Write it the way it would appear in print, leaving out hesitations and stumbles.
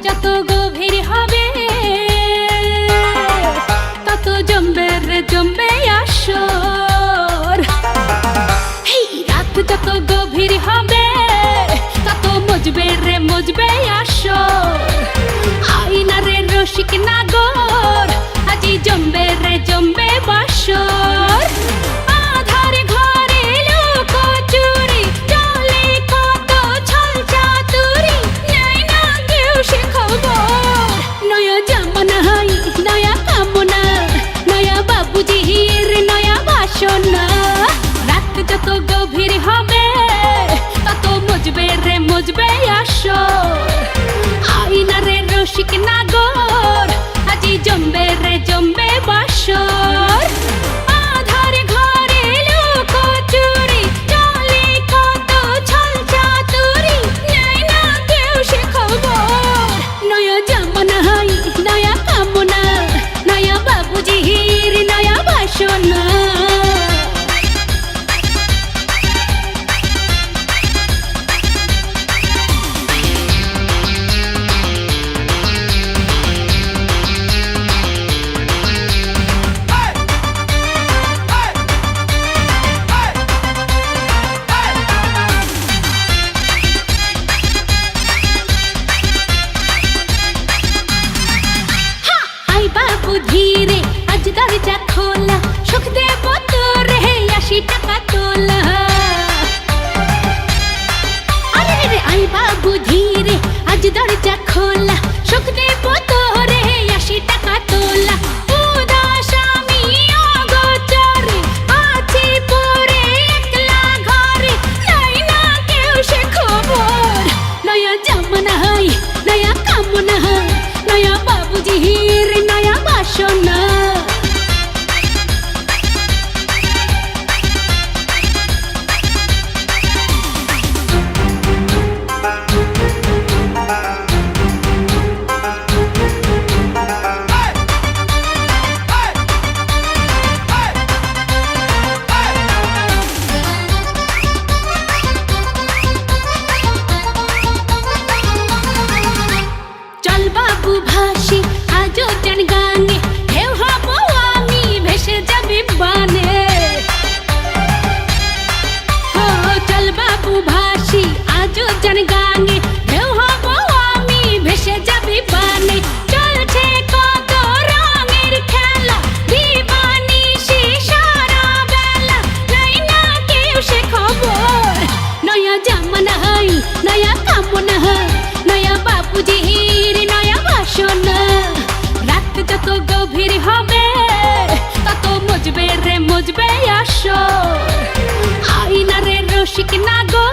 যত গভীর হবে তত জমবে রে জমবে আসর। এই রাত যত গভীর হবে তত মজবে রে মজবে আসর। আইনা রে রসিক নাগর আজি জমবে রে জমবে বাসর। আধার ঘরে লোক চুরি চলে কত ছল চাতুরি, নেয় না কেউ সে খবর। নয়া জামানা হাই নয়া কামনা, নয়া বাবুজির নয়া বাসনা। রাত যত গভীর হবে তত মজবে রে মজবে আসর। আইনা রে রসিক নাগর আজি জমবে রে জমবে বাসর। আধার ঘরে লোক চুরি চলে কত ছল চাতুরি, নেয় না কেউ সে খবর। নয়া জামানা হাই নয়া কামনা, নয়া বাবুজির নয়া বাসনা। বাবু ধীরে আজ দরজা খোলা, সুখ দেব তোরে 80 টাকা তোলা। আরে রে আই বাবু ধীরে আজ দরজা খোলা, সুখ দেব তোরে 80 টাকা তোলা। উদাস আমি অগোচরে আছি পরে একলা ঘরে, নাই না কেউ সে খবর। নয়া জামানা হাই নয়া কামনা, নয়া বাবুজির নয়া বাসনা। চল বাবু ভাসি আজও জান গানে, ঢেউ হব আমি ভেসে যাবি বানে। চল বাবু ভাসি আজও জান গানে, ঢেউ হব আমি ভেসে যাবি বানে। চলছে কত রঙের খেলা, দিবানিশি সারা বেলা, নাই না কেউ সে খবর। নয়া জামানা হাই নয়া কামনা, নয়া বাবুজির নয়া বাসনা। রাত যত গভীর হবে তত মজবে রে মজবে আসর। আইনা রে রসিক নাগর